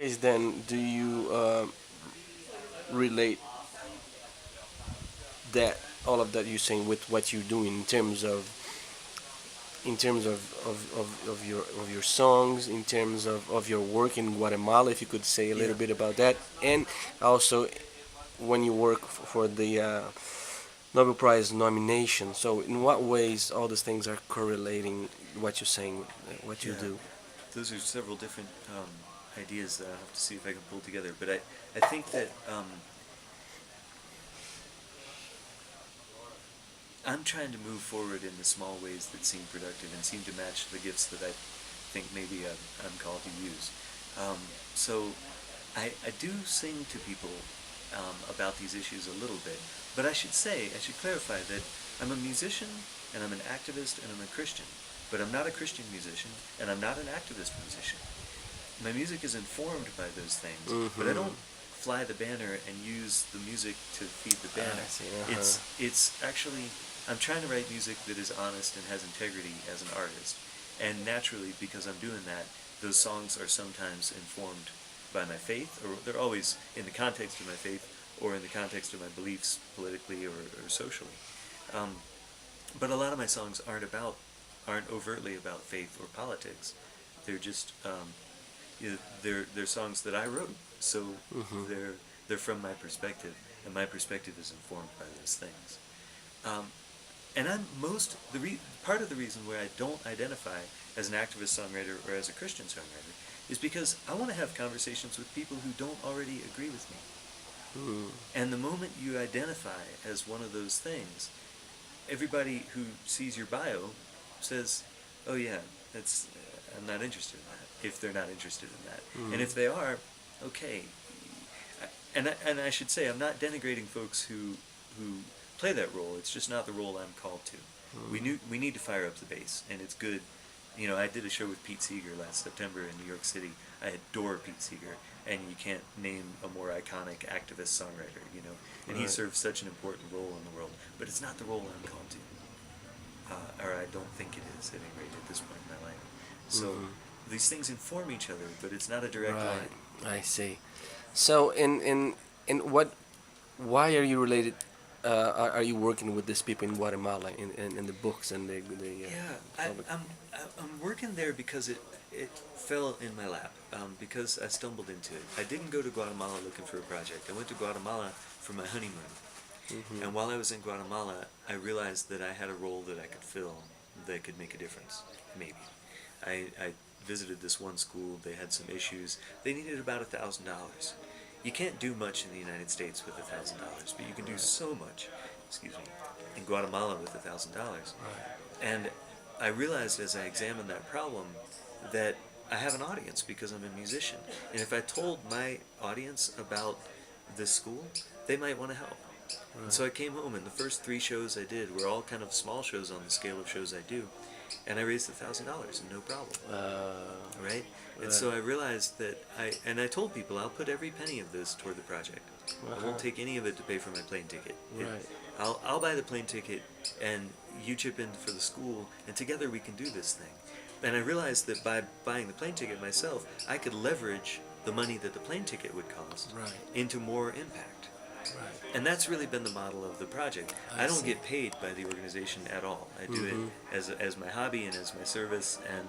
Is then do you relate that all of that you're saying with what you're doing in terms of your songs, in terms of your work in Guatemala, if you could say a Yeah. little bit about that, and also when you work for the Nobel Prize nomination. So in what ways all these things are correlating what you're saying, what you Yeah. do? Those are several different ideas that I have to see if I can pull together. But I think that I'm trying to move forward in the small ways that seem productive and seem to match the gifts that I think maybe I'm called to use. Um, so I do sing to people about these issues a little bit, but I should clarify that I'm a musician and I'm an activist and I'm a Christian, but I'm not a Christian musician and I'm not an activist musician. My music is informed by those things, but I Mm-hmm. don't fly the banner and use the music to feed the I banner. see. It's actually I'm trying to write music that is honest and has integrity as an artist. And naturally, because I'm doing that, those songs are sometimes informed by my faith, or they're always in the context of my faith, or in the context of my beliefs politically or socially. Um, but a lot of my songs aren't overtly about faith or politics. They're just they're songs that I wrote, so Mm-hmm. they're they're from my perspective, and my perspective is informed by those things. Um, and I'm most part of the reason why I don't identify as an activist songwriter or as a Christian songwriter is because I want to have conversations with people who don't already agree with me. Mm. And the moment you identify as one of those things, everybody who sees your bio says, "Oh yeah, that's I'm not interested in that." If they're not interested in that, and Mm. if they are, okay. And I should say I'm not denigrating folks who play that role. It's just not the role I'm called to. We need to fire up the bass, and it's good. You know, I did a show with Pete Seeger last September in New York City. I adore Pete Seeger, and you can't name a more iconic activist songwriter. You know, and he Right. serves such an important role in the world. But it's not the role I'm called to, or I don't think it is at any rate at this point in my life. So Mm-hmm. these things inform each other, but it's not a direct Right. line. I see. So in what why are you related? Are you working with these people in Guatemala in the books and the Yeah, public? I'm working there because it fell in my lap, because I stumbled into it. I didn't go to Guatemala looking for a project. I went to Guatemala for my honeymoon, Mm-hmm. and while I was in Guatemala, I realized that I had a role that I could fill that could make a difference. Maybe I visited this one school. They had some issues. They needed about $1,000. You can't do much in the United States with $1,000, but you can do Right. so much. Excuse me. In Guatemala with $1,000. Right. And I realized as I examined that problem that I have an audience because I'm a musician. And if I told my audience about this school, they might want to help. And so I came home, and the first 3 shows I did were all kind of small shows on the scale of shows I do. And I raised $1,000 and no problem. Right? And Right. so I realized that I told people I'll put every penny of this toward the project. I Uh-huh. won't take any of it to pay for my plane ticket. Right. I'll buy the plane ticket and you chip in for the school, and together we can do this thing. And I realized that by buying the plane ticket myself, I could leverage the money that the plane ticket would cost Right. into more impact. Right. And that's really been the model of the project. I I don't see. get paid by the organization at all. I do it Mm-hmm. as my hobby and as my service, and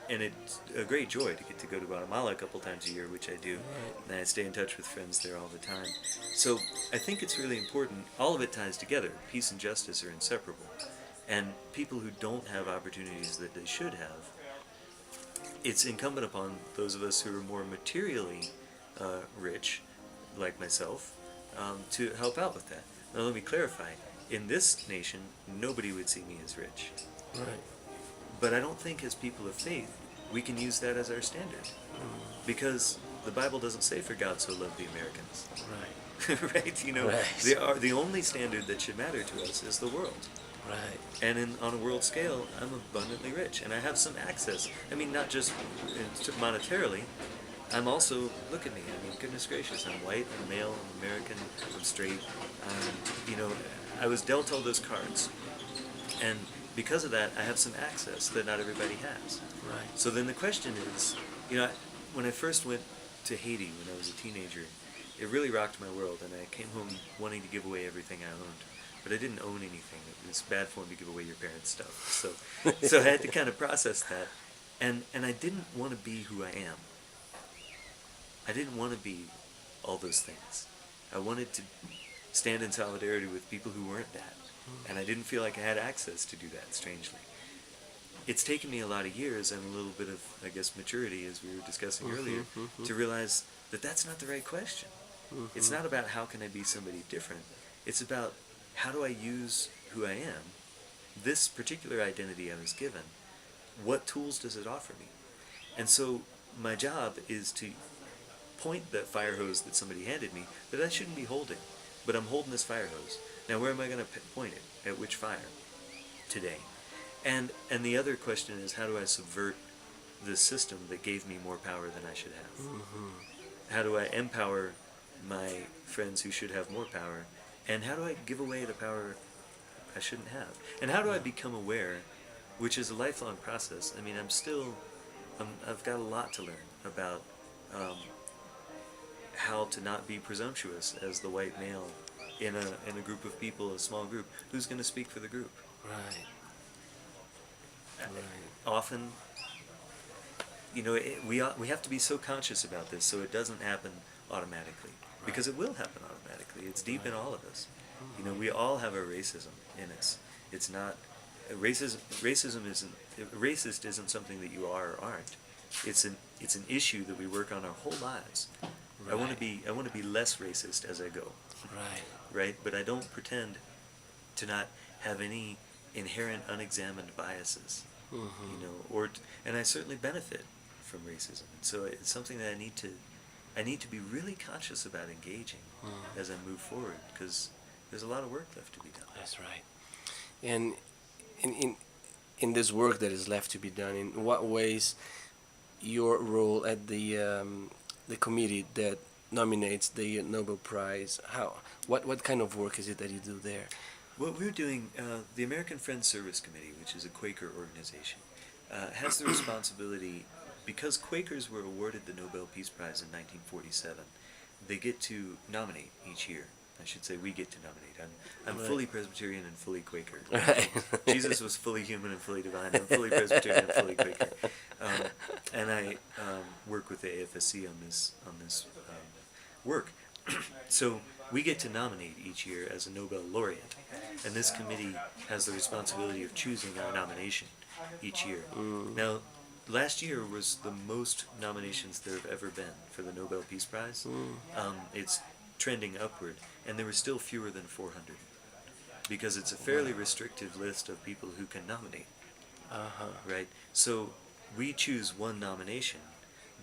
it's a great joy to get to go to Guatemala a couple times a year, which I do, Right. and I stay in touch with friends there all the time. So I think it's really important. All of it ties together. Peace and justice are inseparable, and people who don't have opportunities that they should have, it's incumbent upon those of us who are more materially rich, like myself, to help out with that. Now, let me clarify. In this nation, nobody would see me as rich. Right. But I don't think as people of faith, we can use that as our standard. Because the Bible doesn't say for God so loved the Americans. Right. Right? You know, Right. the only standard that should matter to us is the world. Right. And on a world scale, I'm abundantly rich, and I have some access. I mean, not just monetarily. I'm also, look at me. I mean, goodness gracious, I'm white, I'm male, I'm American, I'm straight. You know, I was dealt all those cards, and because of that, I have some access that not everybody has. Right. So then the question is, you know, when I first went to Haiti when I was a teenager, it really rocked my world, and I came home wanting to give away everything I owned. But I didn't own anything. It was bad form to give away your parents' stuff. So I had to kind of process that, and I didn't want to be who I am. I didn't want to be all those things. I wanted to stand in solidarity with people who weren't that, and I didn't feel like I had access to do that. Strangely, it's taken me a lot of years and a little bit of, I guess, maturity, as we were discussing earlier, to realize that that's not the right question. It's not about how can I be somebody different. It's about how do I use who I am, this particular identity I was given, what tools does it offer me? And so my job is to point that fire hose that somebody handed me that I shouldn't be holding, but I'm holding this fire hose. Now where am I going to point it? At which fire? Today. And the other question is, how do I subvert the system that gave me more power than I should have? How do I empower my friends who should have more power? And how do I give away the power I shouldn't have? And how do I become aware, which is a lifelong process? I mean, I've got a lot to learn about how to not be presumptuous as the white male in a group of people, a small group. Who's going to speak for the group? Right. Right. Often, we have to be so conscious about this so it doesn't happen automatically, because it will happen automatically. It's deep in all of us. We all have our racism in us. It's not racism. Racist isn't something that you are or aren't. It's an issue that we work on our whole lives. Right. I want to be less racist as I go. Right. Right, but I don't pretend to not have any inherent unexamined biases. And I certainly benefit from racism. So it's something that I need to be really conscious about engaging as I move forward, because there's a lot of work left to be done. That's right. And in this work that is left to be done, in what ways your role at the committee that nominates the Nobel Prize, what kind of work is it that you do there? What we're doing, the American Friends Service Committee, which is a Quaker organization, has the responsibility, because Quakers were awarded the Nobel Peace Prize in 1947, they get to nominate each year. I should say we get to nominate. I'm Right. fully Presbyterian and fully Quaker. Right. Jesus was fully human and fully divine. I'm fully Presbyterian and fully Quaker. And I work with the AFSC on this work. So we get to nominate each year as a Nobel laureate, and this committee has the responsibility of choosing our nomination each year. Now, last year was the most nominations there have ever been for the Nobel Peace Prize. It's trending upward, and there were still fewer than 400, because it's a fairly restrictive list of people who can nominate. Right? So we choose one nomination,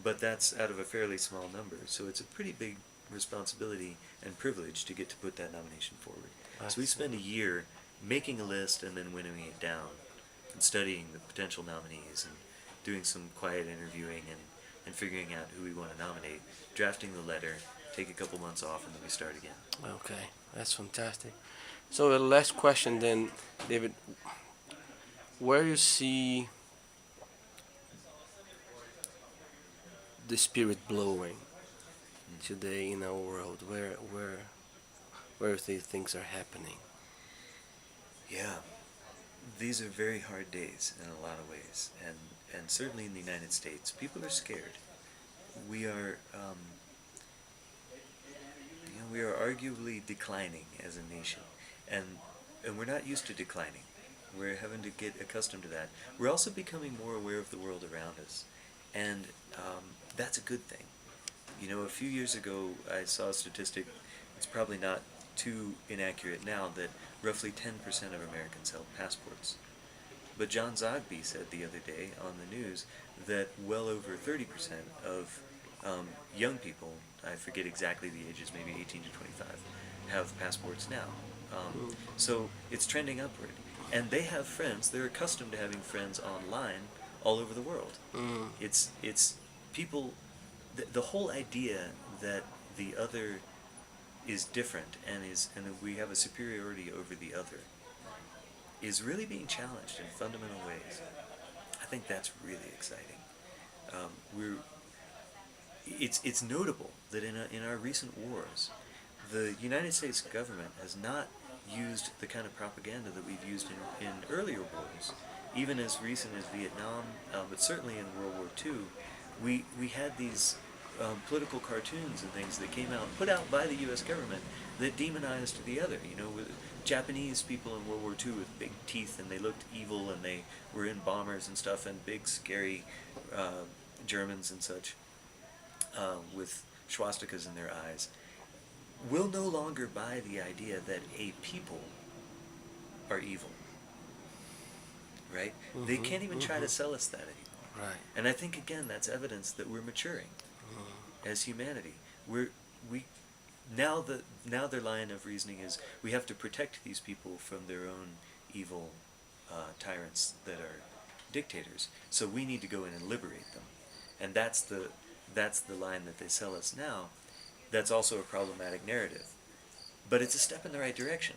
but that's out of a fairly small number, so it's a pretty big responsibility and privilege to get to put that nomination forward. So we spend a year making a list and then winnowing it down, and studying the potential nominees, and doing some quiet interviewing, and figuring out who we want to nominate, drafting the letter, take a couple months off, and then we start again. Okay, that's fantastic. So the last question then, David, where you see the spirit blowing today in our world, where these things are happening? Yeah, these are very hard days in a lot of ways, and certainly in the United States, people are scared. We are, we are arguably declining as a nation, and we're not used to declining. We're having to get accustomed to that. We're also becoming more aware of the world around us, and that's a good thing. A few years ago, I saw a statistic, it's probably not too inaccurate now, that roughly 10% of Americans held passports. But John Zogby said the other day on the news that well over 30% of young people, I forget exactly the ages, maybe 18 to 25, have passports now. So it's trending upward. And they have friends, they're accustomed to having friends online all over the world. It's people, the whole idea that the other is different and that we have a superiority over the other is really being challenged in fundamental ways. I think that's really exciting. it's notable that in our recent wars, the United States government has not used the kind of propaganda that we've used in earlier wars, even as recent as Vietnam, but certainly in World War II. We had these political cartoons and things that came out, put out by the U.S. government, that demonized the other. You know, with Japanese people in World War II with big teeth, and they looked evil, and they were in bombers and stuff, and big scary Germans and such with swastikas in their eyes. We'll no longer buy the idea that a people are evil, right? They can't even try to sell us that anymore. Right. And I think again that's evidence that we're maturing as humanity. We now their line of reasoning is we have to protect these people from their own evil tyrants that are dictators. So we need to go in and liberate them, and that's the line that they sell us now. That's also a problematic narrative, but it's a step in the right direction.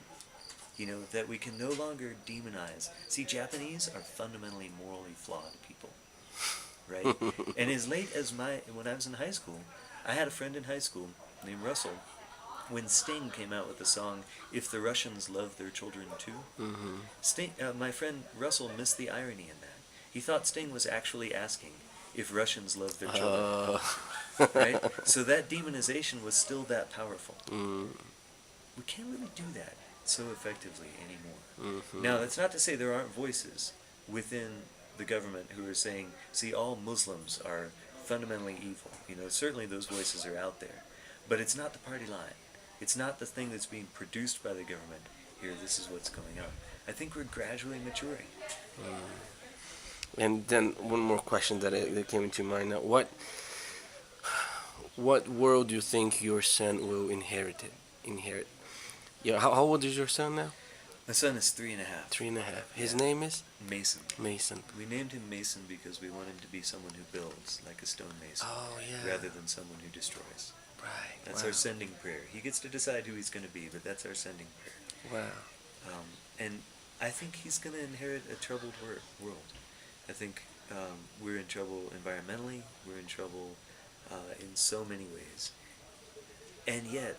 You know, that we can no longer demonize. See, Japanese are fundamentally morally flawed people, right? And as late as when I was in high school, I had a friend in high school named Russell. When Sting came out with the song "If the Russians Love Their Children Too," my friend Russell missed the irony in that. He thought Sting was actually asking if Russians love their children, right? So that demonization was still that powerful. We can't really do that so effectively anymore. Now, that's not to say there aren't voices within the government who are saying, see, all Muslims are fundamentally evil. You know, certainly those voices are out there. But it's not the party line. It's not the thing that's being produced by the government. Here, this is what's going on. I think we're gradually maturing. And then one more question that came into mind now. What world do you think your son will inherit? Yeah, how old is your son now? My son is 3.5. 3.5. His name is Mason. Mason. We named him Mason because we want him to be someone who builds, like a stonemason, Oh yeah. rather than someone who destroys. Right. That's Wow. our sending prayer. He gets to decide who he's going to be, but that's our sending prayer. Wow. And I think he's going to inherit a troubled world. I think we're in trouble environmentally. We're in trouble in so many ways. And yet,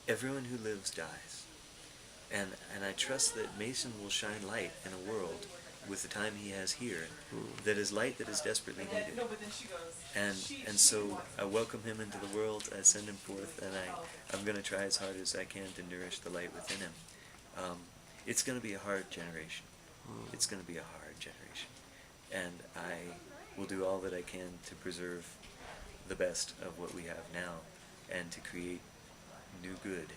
everyone who lives dies. And I trust that Mason will shine light in a world with the time he has here that is light that is desperately needed. And so I welcome him into the world, I send him forth, and I'm going to try as hard as I can to nourish the light within him. It's going to be a hard generation. It's going to be a hard generation. And I will do all that I can to preserve the best of what we have now and to create new good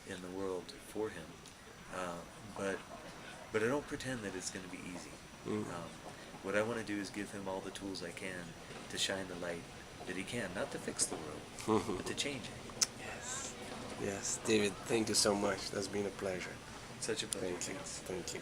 in the world for him. But I don't pretend that it's going to be easy. What I want to do is give him all the tools I can to shine the light that he can, not to fix the world, but to change it. Yes. Yes, David. Thank you so much. That's been a pleasure. Such a pleasure. Thank you. Thank you.